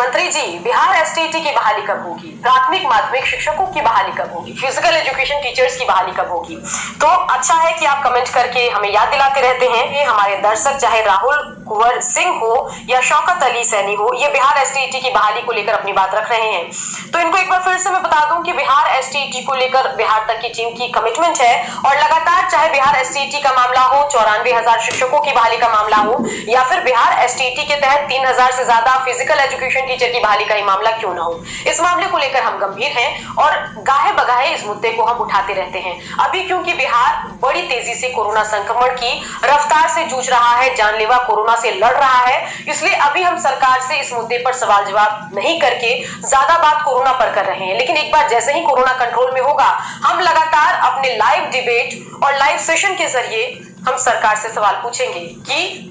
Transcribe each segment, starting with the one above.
मुख्यमंत्री जी, बिहार एसटीईटी की बहाली कब होगी? प्राथमिक माध्यमिक शिक्षकों की बहाली कब होगी? फिजिकल एजुकेशन टीचर्स की बहाली कब होगी? तो अच्छा है कि आप कमेंट करके हमें याद दिलाते रहते हैं। ये हमारे दर्शक चाहे राहुल कुंवर सिंह हो या शौकत अली सैनी हो, ये बिहार एसटीईटी की बहाली को लेकर अपनी बात रख रहे हैं। तो इनको एक बार फिर से मैं बता दूं कि बिहार एसटीईटी को लेकर बिहार तक की टीम की कमिटमेंट है और लगातार चाहे बिहार एसटीईटी का मामला हो, 94,000 शिक्षकों की बहाली का मामला हो या फिर बिहार एसटीईटी के तहत 3,000 से ज्यादा फिजिकल एजुकेशन टीचर की बहाली का ही मामला क्यों ना हो, इस मामले को लेकर हम गंभीर हैं और गाहे बगाहे इस मुद्दे को हम उठाते रहते हैं। अभी क्योंकि बिहार बड़ी तेजी से कोरोना संक्रमण की रफ्तार से जूझ रहा है, जानलेवा कोरोना से लड़ रहा है, इसलिए अभी हम सरकार से इस मुद्दे पर सवाल जवाब नहीं करके ज्यादा बात कोरोना पर कर रहे हैं। लेकिन एक बार जैसे ही कोरोना कंट्रोल में होगा, हम लगातार अपने लाइव डिबेट और लाइव सेशन के जरिए हम सरकार से सवाल पूछेंगे कि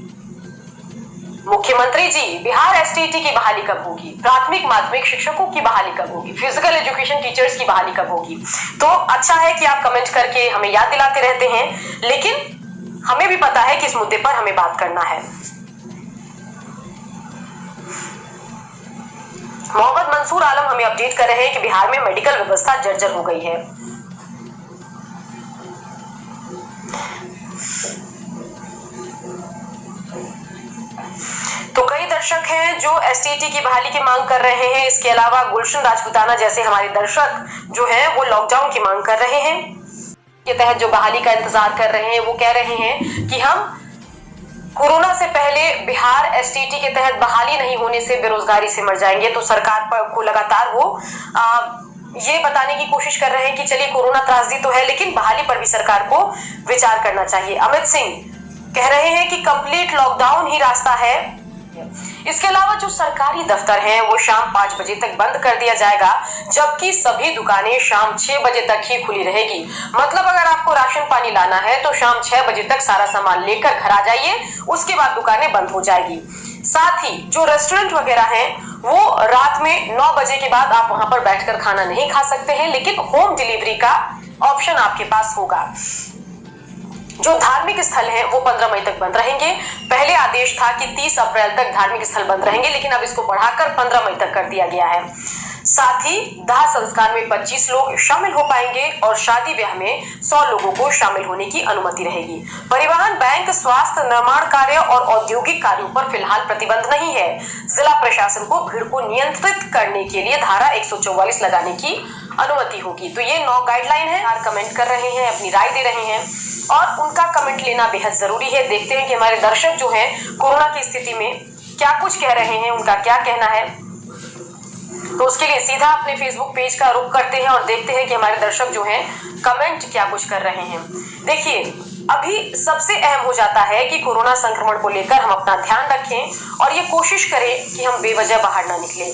मुख्यमंत्री जी, बिहार एसटीईटी की बहाली कब होगी? प्राथमिक माध्यमिक शिक्षकों की बहाली कब होगी? फिजिकल एजुकेशन टीचर्स की बहाली कब होगी? तो अच्छा है कि आप कमेंट करके हमें याद दिलाते रहते हैं, लेकिन हमें भी पता है कि इस मुद्दे पर हमें बात करना है। मोहम्मद मंसूर आलम हमें अपडेट कर रहे हैं कि बिहार में मेडिकल व्यवस्था जर्जर हो गई है। तो कई दर्शक हैं जो एसटीईटी की बहाली की मांग कर रहे हैं। इसके अलावा गुलशन राजपूताना जैसे हमारे दर्शक जो हैं वो लॉकडाउन की मांग कर रहे हैं, के तहत जो बहाली का इंतजार कर रहे हैं। वो कह रहे हैं कि हम कोरोना से पहले बिहार एसटीईटी के तहत बहाली नहीं होने से बेरोजगारी से मर जाएंगे। तो सरकार पर को लगातार वो ये बताने की कोशिश कर रहे हैं कि चलिए कोरोना त्रासदी तो है, लेकिन बहाली पर भी सरकार को विचार करना चाहिए। अमित सिंह कह रहे हैं कि कंप्लीट लॉकडाउन ही रास्ता है। इसके अलावा जो सरकारी दफ्तर हैं वो शाम 5 बजे तक बंद कर दिया जाएगा, जबकि सभी दुकानें शाम 6 बजे तक ही खुली रहेगी। मतलब अगर आपको राशन पानी लाना है तो शाम 6 बजे तक सारा सामान लेकर घर आ जाइए, उसके बाद दुकानें बंद हो जाएगी। साथ ही जो रेस्टोरेंट वगैरह हैं वो रात में 9 बजे के बाद आप वहां पर बैठकर खाना नहीं खा सकते हैं, लेकिन होम डिलीवरी का ऑप्शन आपके पास होगा। जो धार्मिक स्थल हैं वो 15 मई तक बंद रहेंगे। पहले आदेश था कि 30 अप्रैल तक धार्मिक स्थल बंद रहेंगे, लेकिन अब इसको बढ़ाकर 15 मई तक कर दिया गया है। साथ ही दाह संस्कार में 25 लोग शामिल हो पाएंगे और शादी ब्याह में 100 लोगों को शामिल होने की अनुमति रहेगी। परिवहन, बैंक, स्वास्थ्य, निर्माण कार्य और औद्योगिक कार्यों पर फिलहाल प्रतिबंध नहीं है। जिला प्रशासन को भीड़ को नियंत्रित करने के लिए धारा 144 लगाने की अनुमति होगी। तो ये 9 गाइडलाइन है। आप कमेंट कर रहे हैं, अपनी राय दे रहे हैं और उनका कमेंट लेना बेहद जरूरी है। देखते हैं कि हमारे दर्शक जो हैं कोरोना की स्थिति में क्या कुछ कह रहे हैं, उनका क्या कहना है। तो उसके लिए सीधा अपने फेसबुक पेज का रुख करते हैं और देखते हैं कि हमारे दर्शक जो हैं कमेंट क्या कुछ कर रहे हैं। देखिए, अभी सबसे अहम हो जाता है कि कोरोना संक्रमण को लेकर हम अपना ध्यान रखें और ये कोशिश करें कि हम बेवजह बाहर ना निकले।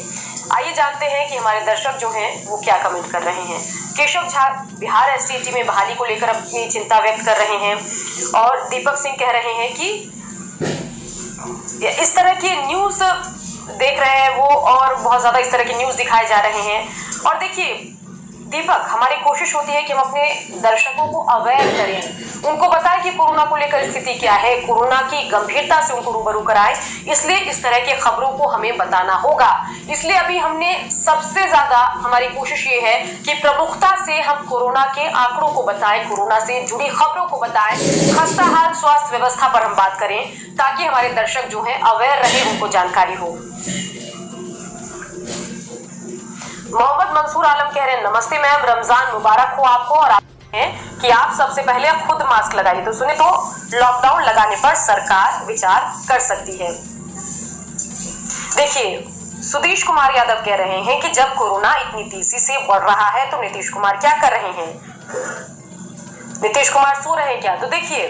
आइए जानते हैं कि हमारे दर्शक जो हैं वो क्या कमेंट कर रहे हैं। केशव झा बिहार एसटीईटी में बहाली को लेकर अपनी चिंता व्यक्त कर रहे हैं और दीपक सिंह कह रहे हैं कि इस तरह की न्यूज देख रहे हैं वो और बहुत ज्यादा इस तरह की न्यूज दिखाए जा रहे हैं। और देखिए दीपक, हमारी कोशिश होती है कि हम अपने दर्शकों को अवेयर करें, उनको बताएं कि कोरोना को लेकर स्थिति क्या है, कोरोना की गंभीरता से उनको रूबरू कराएं। इसलिए इस तरह की खबरों को हमें बताना होगा। इसलिए अभी हमने सबसे ज्यादा हमारी कोशिश ये है कि प्रमुखता से हम कोरोना के आंकड़ों को बताएं, कोरोना से जुड़ी खबरों को बताएं, खस्ताहाल स्वास्थ्य व्यवस्था पर हम बात करें, ताकि हमारे दर्शक जो है अवेयर रहे, उनको जानकारी हो। मोहम्मद मंसूर आलम कह रहे हैं, नमस्ते मैम, रमजान मुबारक हो आपको और आप हैं कि आप सबसे पहले खुद मास्क लगाइए। तो सुने, तो लॉकडाउन लगाने पर सरकार विचार कर सकती है। देखिए, सुदेश कुमार यादव कह रहे हैं कि जब कोरोना इतनी तेजी से बढ़ रहा है तो नीतीश कुमार क्या कर रहे हैं? नीतीश कुमार सो रहे हैं क्या? तो देखिए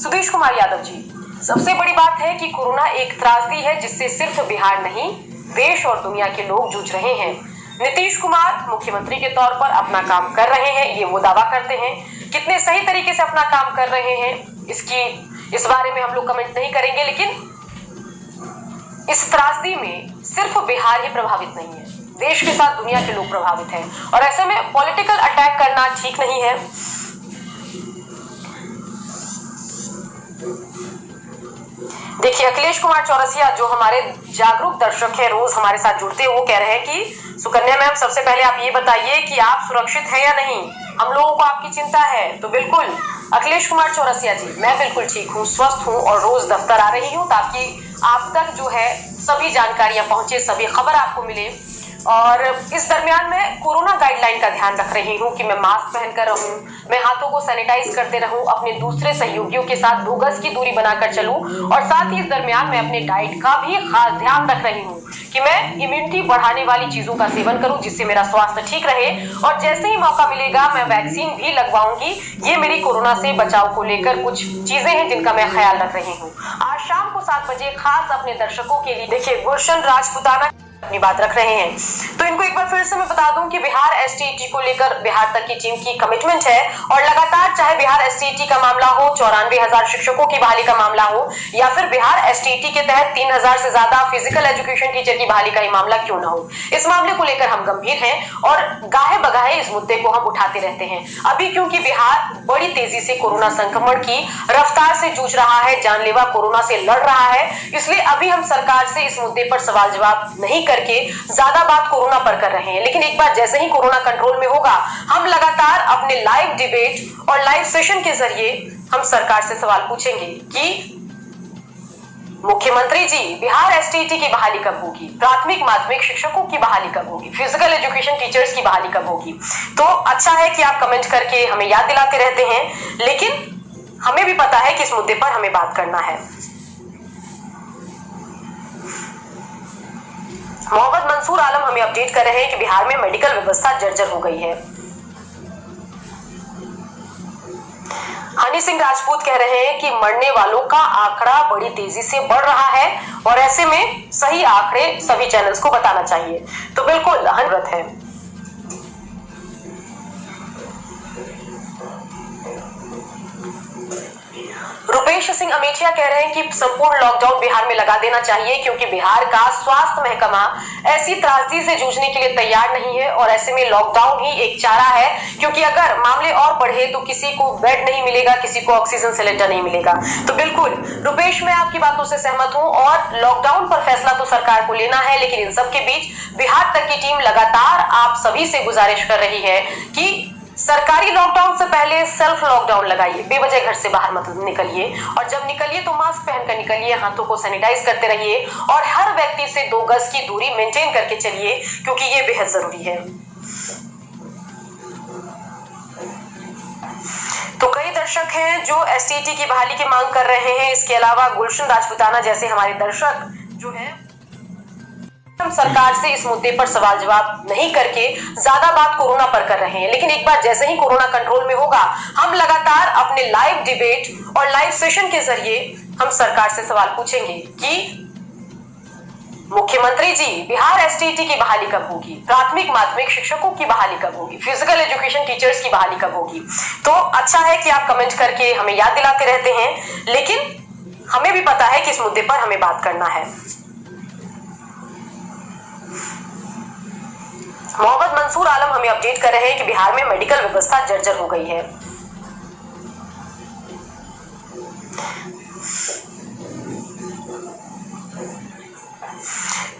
सुदेश कुमार यादव जी, सबसे बड़ी बात है कि कोरोना एक त्रासदी है जिससे सिर्फ बिहार नहीं देश और दुनिया के लोग जूझ रहे हैं। नीतीश कुमार मुख्यमंत्री के तौर पर अपना काम कर रहे हैं, ये वो दावा करते हैं। कितने सही तरीके से अपना काम कर रहे हैं इस बारे में हम लोग कमेंट नहीं करेंगे, लेकिन इस त्रासदी में सिर्फ बिहार ही प्रभावित नहीं है, देश के साथ दुनिया के लोग प्रभावित हैं और ऐसे में पॉलिटिकल अटैक करना ठीक नहीं है। देखिए अखिलेश कुमार चौरसिया जो हमारे जागरूक दर्शक है, रोज हमारे साथ जुड़ते हैं, वो कह रहे हैं कि सुकन्या मैम सबसे पहले आप ये बताइए कि आप सुरक्षित हैं या नहीं, हम लोगों को आपकी चिंता है। तो बिल्कुल अखिलेश कुमार चौरसिया जी, मैं बिल्कुल ठीक हूँ, स्वस्थ हूँ और रोज दफ्तर आ रही हूँ ताकि आप तक जो है सभी जानकारियां पहुंचे, सभी खबर आपको मिले। और इस दरमियान मैं कोरोना गाइडलाइन का ध्यान रख रही हूँ कि मैं मास्क पहनकर रहूं, मैं हाथों को सैनिटाइज करते रहूं, अपने दूसरे सहयोगियों के साथ 2 गज की दूरी बनाकर चलूं और साथ ही इस दरमियान मैं अपने डाइट का भी खास ध्यान रख रही हूँ कि मैं इम्यूनिटी बढ़ाने वाली चीजों का सेवन करूं जिससे मेरा स्वास्थ्य ठीक रहे। और जैसे ही मौका मिलेगा मैं वैक्सीन भी लगवाऊंगी। ये मेरी कोरोना से बचाव को लेकर कुछ चीजें हैं जिनका मैं ख्याल रख रही हूँ। आज शाम को 7 बजे खास अपने दर्शकों के लिए देखिए गुलशन राजपूताना अपनी बात रख रहे हैं। तो इनको एक बार फिर से मैं बता दूं कि बिहार एसटीईटी को लेकर बिहार तक की टीम की कमिटमेंट है और लगातार चाहे बिहार एसटीईटी का मामला हो, 94,000 शिक्षकों की बहाली का मामला हो या फिर बिहार एसटीईटी के तहत 3,000 से ज्यादा फिजिकल एजुकेशन टीचर की बहाली का ही मामला क्यों ना हो, इस मामले को लेकर हम गंभीर हैं और गाहे बगाहे इस मुद्दे को हम उठाते रहते हैं। अभी क्योंकि बिहार बड़ी तेजी से कोरोना संक्रमण की रफ्तार से जूझ रहा है, जानलेवा कोरोना से लड़ रहा है, इसलिए अभी हम सरकार से इस मुद्दे पर सवाल जवाब नहीं करके ज्यादा बात कोरोना पर कर रहे हैं। लेकिन एक बार जैसे ही कोरोना कंट्रोल में होगा, हम लगातार अपने लाइव डिबेट और लाइव सेशन के जरिए हम सरकार से सवाल पूछेंगे कि मुख्यमंत्री जी, बिहार एसटीईटी की बहाली कब होगी, प्राथमिक माध्यमिक शिक्षकों की बहाली कब होगी, फिजिकल एजुकेशन टीचर्स की बहाली कब होगी। तो अच्छा है कि आप कमेंट करके हमें याद दिलाते रहते हैं, लेकिन हमें भी पता है कि इस मुद्दे पर हमें बात करना है। मोहम्मद मंसूर आलम हमें अपडेट कर रहे हैं कि बिहार में मेडिकल व्यवस्था जर्जर हो गई है। हनी सिंह राजपूत कह रहे हैं कि मरने वालों का आंकड़ा बड़ी तेजी से बढ़ रहा है और ऐसे में सही आंकड़े सभी चैनल्स को बताना चाहिए। तो बिल्कुल जरूरत है। रुपेश सिंह अमेठिया कह रहे हैं कि संपूर्ण लॉकडाउन बिहार में लगा देना चाहिए क्योंकि बिहार का स्वास्थ्य महकमा ऐसी त्रासदी से जूझने के लिए तैयार नहीं है और ऐसे में लॉकडाउन ही एक चारा है, क्योंकि अगर मामले और बढ़े तो किसी को बेड नहीं मिलेगा, किसी को ऑक्सीजन सिलेंडर नहीं मिलेगा। तो बिल्कुल रुपेश, मैं आपकी बातों से सहमत हूं और लॉकडाउन पर फैसला तो सरकार को लेना है, लेकिन इन सब के बीच बिहार तक की टीम लगातार आप सभी से गुजारिश कर रही है कि सरकारी लॉकडाउन से पहले सेल्फ लॉकडाउन लगाइए, बेवजह घर से बाहर मत निकलिए और जब निकलिए तो मास्क पहनकर निकलिए, हाथों को सैनिटाइज करते रहिए और हर व्यक्ति से 2 गज की दूरी मेंटेन करके चलिए क्योंकि ये बेहद जरूरी है। तो कई दर्शक हैं जो एसटीईटी की बहाली की मांग कर रहे हैं। इसके अलावा गुलशन राजपूताना जैसे हमारे दर्शक जो है हम सरकार से इस मुद्दे पर सवाल जवाब नहीं करके ज्यादा बात कोरोना पर कर रहे हैं, लेकिन एक बार जैसे ही कोरोना कंट्रोल में होगा, हम लगातार अपने लाइव डिबेट और लाइव सेशन के जरिए हम सरकार से सवाल पूछेंगे कि मुख्यमंत्री जी, बिहार एसटीईटी की बहाली कब होगी, प्राथमिक माध्यमिक शिक्षकों की बहाली कब होगी, फिजिकल एजुकेशन टीचर्स की बहाली कब होगी। तो अच्छा है कि आप कमेंट करके हमें याद दिलाते रहते हैं, लेकिन हमें भी पता है कि इस मुद्दे पर हमें बात करना है। मोहम्मद मंसूर आलम हमें अपडेट कर रहे हैं कि बिहार में मेडिकल व्यवस्था जर्जर हो गई है।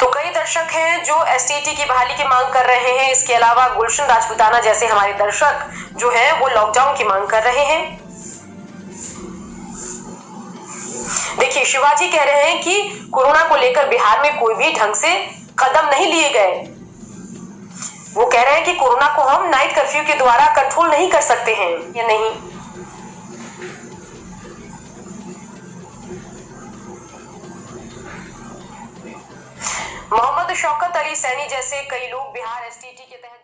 तो कई दर्शक हैं जो एसटीईटी की बहाली की मांग कर रहे हैं। इसके अलावा गुलशन राजपूताना जैसे हमारे दर्शक जो हैं वो लॉकडाउन की मांग कर रहे हैं। देखिए शिवाजी कह रहे हैं कि कोरोना को लेकर बिहार में कोई भी ढंग से कदम नहीं लिए गए। वो कह रहे हैं कि कोरोना को हम नाइट कर्फ्यू के द्वारा कंट्रोल नहीं कर सकते हैं या नहीं। मोहम्मद शौकत अली सैनी जैसे कई लोग बिहार एसटीईटी के तहत